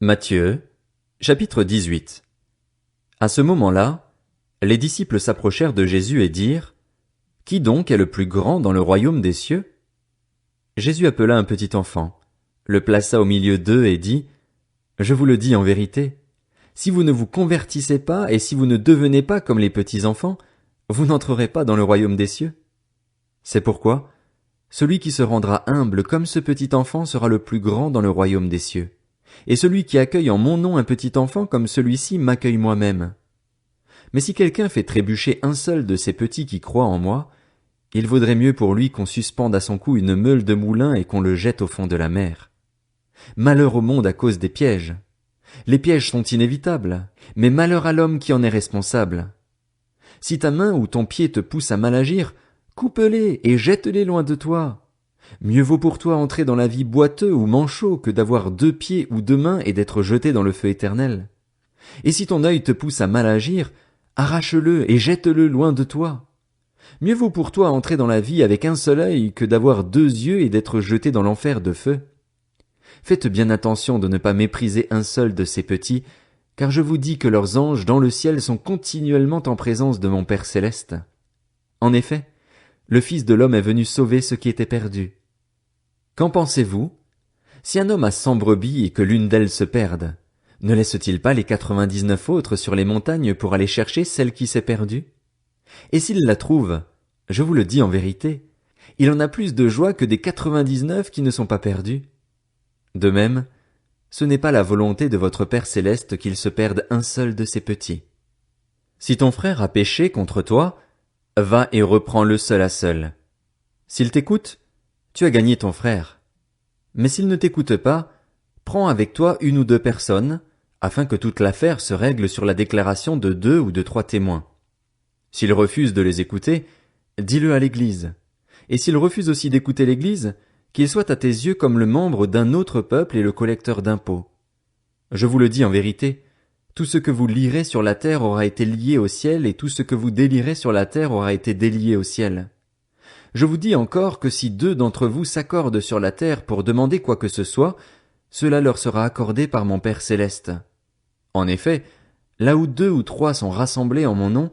Matthieu, chapitre 18. À ce moment-là, les disciples s'approchèrent de Jésus et dirent, « Qui donc est le plus grand dans le royaume des cieux ?» Jésus appela un petit enfant, le plaça au milieu d'eux et dit, « Je vous le dis en vérité, si vous ne vous convertissez pas et si vous ne devenez pas comme les petits enfants, vous n'entrerez pas dans le royaume des cieux. C'est pourquoi, celui qui se rendra humble comme ce petit enfant sera le plus grand dans le royaume des cieux. Et celui qui accueille en mon nom un petit enfant comme celui-ci m'accueille moi-même. Mais si quelqu'un fait trébucher un seul de ces petits qui croient en moi, il vaudrait mieux pour lui qu'on suspende à son cou une meule de moulin et qu'on le jette au fond de la mer. Malheur au monde à cause des pièges. Les pièges sont inévitables, mais malheur à l'homme qui en est responsable. Si ta main ou ton pied te pousse à mal agir, coupe-les et jette-les loin de toi. Mieux vaut pour toi entrer dans la vie boiteux ou manchot que d'avoir 2 pieds ou 2 mains et d'être jeté dans le feu éternel. Et si ton œil te pousse à mal agir, arrache-le et jette-le loin de toi. Mieux vaut pour toi entrer dans la vie avec un seul œil que d'avoir 2 yeux et d'être jeté dans l'enfer de feu. Faites bien attention de ne pas mépriser un seul de ces petits, car je vous dis que leurs anges dans le ciel sont continuellement en présence de mon Père céleste. En effet, le Fils de l'homme est venu sauver ceux qui étaient perdus. Qu'en pensez-vous? Si un homme a 100 brebis et que l'une d'elles se perde, ne laisse-t-il pas les 99 autres sur les montagnes pour aller chercher celle qui s'est perdue? Et s'il la trouve, je vous le dis en vérité, il en a plus de joie que des 99 qui ne sont pas perdus. De même, ce n'est pas la volonté de votre Père céleste qu'il se perde un seul de ses petits. Si ton frère a péché contre toi, va et reprends-le seul à seul. S'il t'écoute, tu as gagné ton frère. Mais s'il ne t'écoute pas, prends avec toi 1 ou 2 personnes, afin que toute l'affaire se règle sur la déclaration de 2 ou de 3 témoins. S'il refuse de les écouter, dis-le à l'Église. Et s'il refuse aussi d'écouter l'Église, qu'il soit à tes yeux comme le membre d'un autre peuple et le collecteur d'impôts. Je vous le dis en vérité, tout ce que vous lierez sur la terre aura été lié au ciel, et tout ce que vous délierez sur la terre aura été délié au ciel. Je vous dis encore que si 2 d'entre vous s'accordent sur la terre pour demander quoi que ce soit, cela leur sera accordé par mon Père céleste. En effet, là où 2 ou 3 sont rassemblés en mon nom,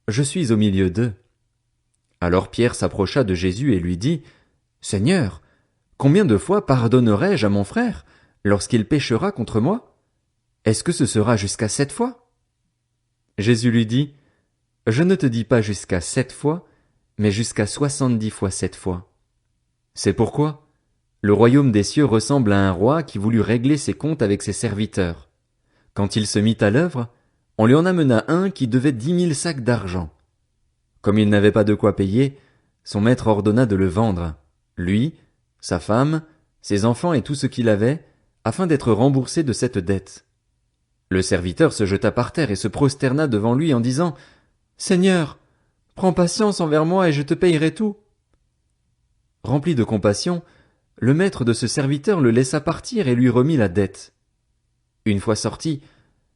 je suis au milieu d'eux. Alors Pierre s'approcha de Jésus et lui dit, « Seigneur, combien de fois pardonnerai-je à mon frère lorsqu'il péchera contre moi? Est-ce que ce sera jusqu'à 7 fois? » Jésus lui dit, « Je ne te dis pas jusqu'à 7 fois, mais jusqu'à 70 fois 7 fois. C'est pourquoi le royaume des cieux ressemble à un roi qui voulut régler ses comptes avec ses serviteurs. Quand il se mit à l'œuvre, on lui en amena un qui devait 10 000 sacs d'argent. Comme il n'avait pas de quoi payer, son maître ordonna de le vendre, lui, sa femme, ses enfants et tout ce qu'il avait, afin d'être remboursé de cette dette. Le serviteur se jeta par terre et se prosterna devant lui en disant, « Seigneur, prends patience envers moi et je te payerai tout. » Rempli de compassion, le maître de ce serviteur le laissa partir et lui remit la dette. Une fois sorti,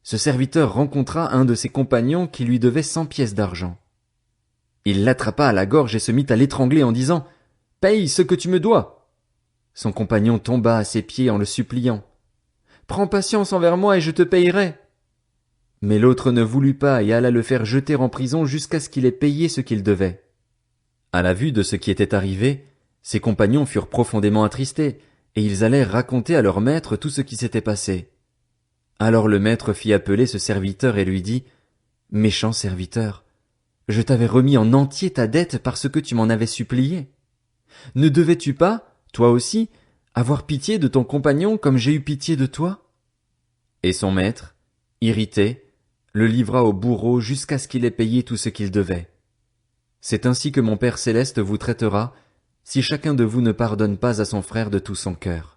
ce serviteur rencontra un de ses compagnons qui lui devait 100 pièces d'argent. Il l'attrapa à la gorge et se mit à l'étrangler en disant, « Paye ce que tu me dois. » Son compagnon tomba à ses pieds en le suppliant. « Prends patience envers moi et je te payerai. » Mais l'autre ne voulut pas et alla le faire jeter en prison jusqu'à ce qu'il ait payé ce qu'il devait. À la vue de ce qui était arrivé, ses compagnons furent profondément attristés, et ils allèrent raconter à leur maître tout ce qui s'était passé. Alors le maître fit appeler ce serviteur et lui dit, « Méchant serviteur, je t'avais remis en entier ta dette parce que tu m'en avais supplié. Ne devais-tu pas, toi aussi, avoir pitié de ton compagnon comme j'ai eu pitié de toi? » Et son maître, irrité, le livra au bourreau jusqu'à ce qu'il ait payé tout ce qu'il devait. C'est ainsi que mon Père céleste vous traitera, si chacun de vous ne pardonne pas à son frère de tout son cœur.